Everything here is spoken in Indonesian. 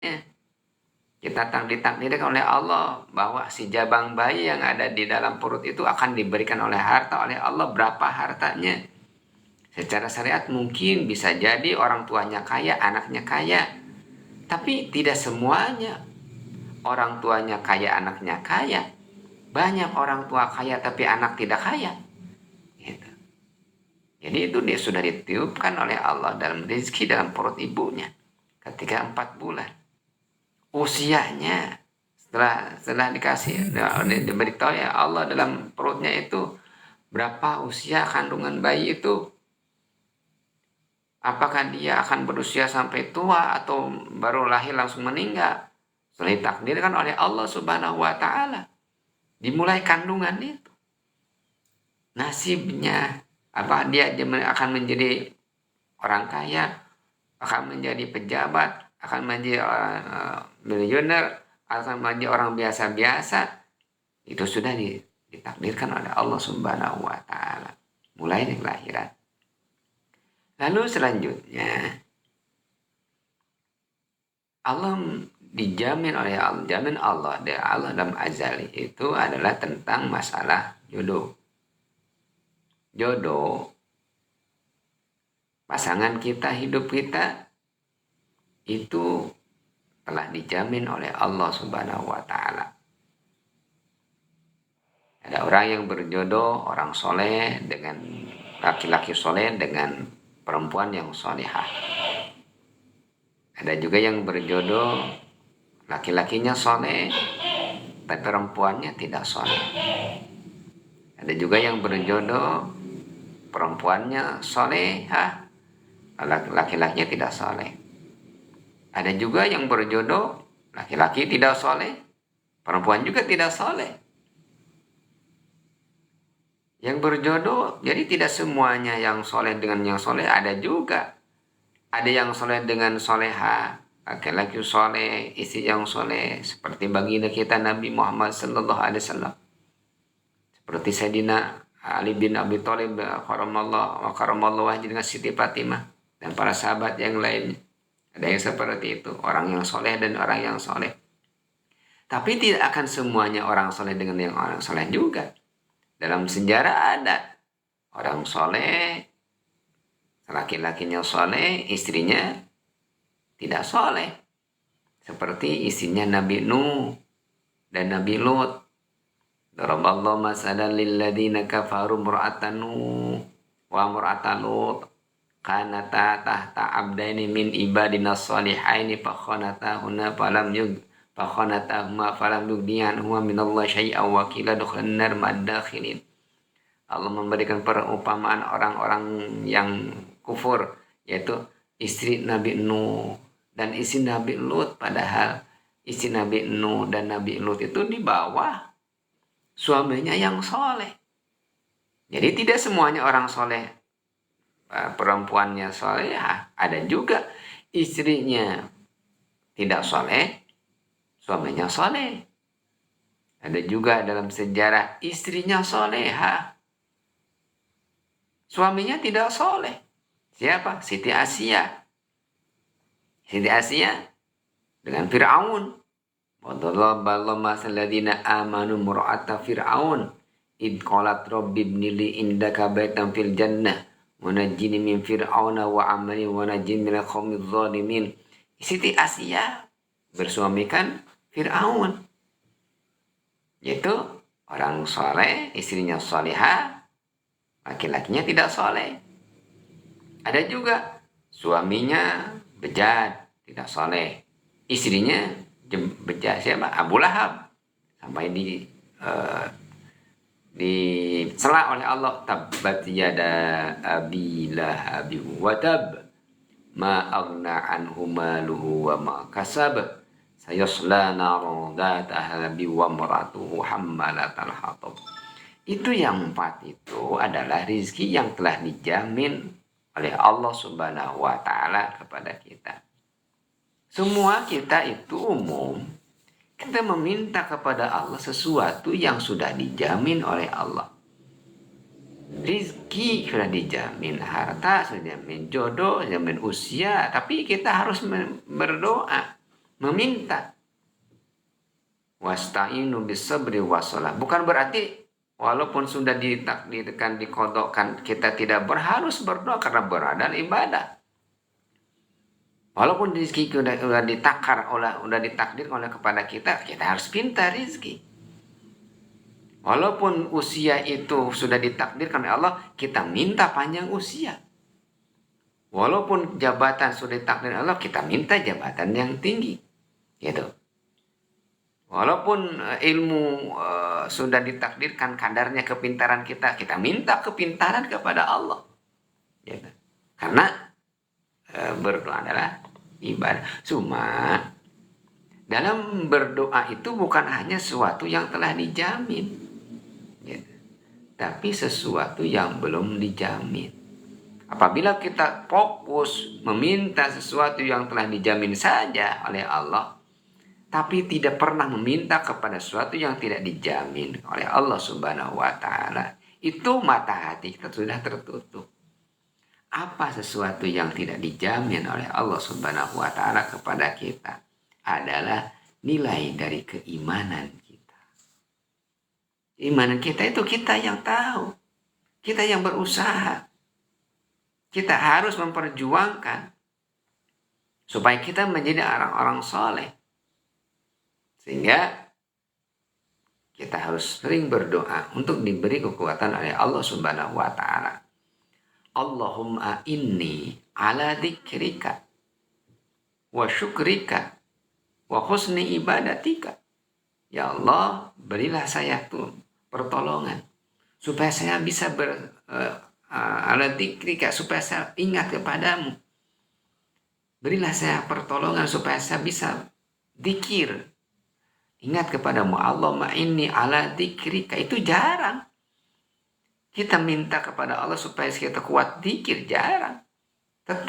Ya, kita ditakdirkan oleh Allah bahwa si jabang bayi yang ada di dalam perut itu akan diberikan oleh harta oleh Allah. Berapa hartanya? Secara syariat mungkin bisa jadi orang tuanya kaya, anaknya kaya. Tapi tidak semuanya. Orang tuanya kaya, anaknya kaya. Banyak orang tua kaya tapi anak tidak kaya. Gitu. Jadi itu dia sudah ditiupkan oleh Allah dalam rezeki dalam perut ibunya ketika 4 bulan. Usianya setelah dikasih diberitahu ya Allah dalam perutnya itu berapa usia kandungan bayi itu, apakah dia akan berusia sampai tua atau baru lahir langsung meninggal. Setelah ditakdirkan oleh Allah Subhanahu wa taala, dimulai kandungan itu, nasibnya apa dia akan menjadi orang kaya, akan menjadi pejabat, akan menjadi miliuner, akan menjadi orang biasa-biasa. Itu sudah ditakdirkan oleh Allah Subhanahu wa taala mulai dari kelahiran. Lalu selanjutnya Allah dijamin oleh Allah, jamin Allah dari Allah dalam azali itu adalah tentang masalah jodoh. Jodoh pasangan kita, hidup kita itu telah dijamin oleh Allah Subhanahu wa taala. Ada orang yang berjodoh, orang soleh dengan laki-laki soleh dengan perempuan yang solehah. Ada juga yang berjodoh, laki-lakinya soleh, tapi perempuannya tidak soleh. Ada juga yang berjodoh, perempuannya solehah, laki-lakinya tidak soleh. Ada juga yang berjodoh, laki-laki tidak soleh, perempuan juga tidak soleh. Yang berjodoh, jadi tidak semuanya yang soleh dengan yang soleh, ada juga. Ada yang soleh dengan soleha, laki-laki soleh, istri yang soleh, seperti baginda kita Nabi Muhammad sallallahu alaihi wasallam. Seperti Sayyidina Ali bin Abi Thalib karamallahu wajhi dengan Siti Fatimah dan para sahabat yang lainnya. Ada yang seperti itu, orang yang soleh dan orang yang soleh. Tapi tidak akan semuanya orang soleh dengan yang orang soleh juga. Dalam sejarah ada orang soleh, laki-lakinya soleh, istrinya tidak soleh. Seperti istrinya Nabi Nuh dan Nabi Lut. Daraballahu masalan lil ladzina kafaru imra'atan Nuh wa imra'atan Lut kanata tahta abdaini min ibadina shalihaini fakhanatahuma falam yugniyan huwa minallahi syai'an wa qila dukhulan nar madakhilin. Allah memberikan perumpamaan orang-orang yang kufur, yaitu istri Nabi Nuh dan istri Nabi Lut. Padahal istri Nabi Nuh dan Nabi Lut itu di bawah suaminya yang soleh. Jadi tidak semuanya orang soleh, perempuannya soleh, ada juga istrinya tidak soleh, suaminya soleh. Ada juga dalam sejarah istrinya soleha, suaminya tidak soleh. Siapa? Siti Asia. Siti Asia dengan Fir'aun. Wadallahu masal ladzina amanu mur'ata Fir'aun id qalat rabbi ibnili indaka baitan fil jannah wa najjini min fir'auna wa amali wa najjini minal qaumidz zalimin. Siti Asia bersuamikan Fir'aun, yaitu orang soleh, istrinya solehah, laki-lakinya tidak soleh. Ada juga suaminya bejat, tidak soleh, istrinya bejat. Siapa? Abu Lahab. Sampai dicela oleh Allah, tabbat yada abi lahab wa tab ma aghna anhu maluhu wa ma kasab sayasla naran dzata lahabi wa maratuhu hammalatal hatab. Itu yang 4 itu adalah rizki yang telah dijamin oleh Allah Subhanahu wa taala kepada kita. Semua kita itu umum, kita meminta kepada Allah sesuatu yang sudah dijamin oleh Allah. Rizki sudah dijamin, harta sudah dijamin, jodoh, dijamin usia, tapi kita harus berdoa meminta. Wasta'inu bis-sabri was-shalah. Bukan berarti walaupun sudah ditakdirkan, dikodokkan, kita tidak harus berdoa karena berada ibadah. Walaupun rezeki udah ditakdir oleh kepada kita harus pintar rezeki. Walaupun usia itu sudah ditakdirkan oleh Allah, kita minta panjang usia. Walaupun jabatan sudah ditakdirkan Allah, kita minta jabatan yang tinggi. Gitu. Walaupun ilmu sudah ditakdirkan kadarnya kepintaran kita minta kepintaran kepada Allah. Gitu. Karena berdoa adalah ibadah. Cuma dalam berdoa itu bukan hanya sesuatu yang telah dijamin, gitu. Tapi sesuatu yang belum dijamin. Apabila kita fokus meminta sesuatu yang telah dijamin saja oleh Allah, tapi tidak pernah meminta kepada sesuatu yang tidak dijamin oleh Allah Subhanahu wa Ta'ala, itu mata hati kita sudah tertutup. Apa sesuatu yang tidak dijamin oleh Allah Subhanahu wa Ta'ala kepada kita adalah nilai dari keimanan kita. Keimanan kita itu kita yang tahu, kita yang berusaha, kita harus memperjuangkan supaya kita menjadi orang-orang soleh. Sehingga kita harus sering berdoa untuk diberi kekuatan oleh Allah Subhanahu wa Ta'ala. Allahumma inni ala dzikrika wa syukrika wa husni ibadatika. Ya Allah, berilah saya pertolongan supaya saya bisa ala dzikrika, supaya saya ingat kepadamu. Berilah saya pertolongan supaya saya bisa zikir, ingat kepadamu. Allahumma inni ala dzikrika. Itu jarang. Kita minta kepada Allah supaya kita kuat zikir, jarang. Tetap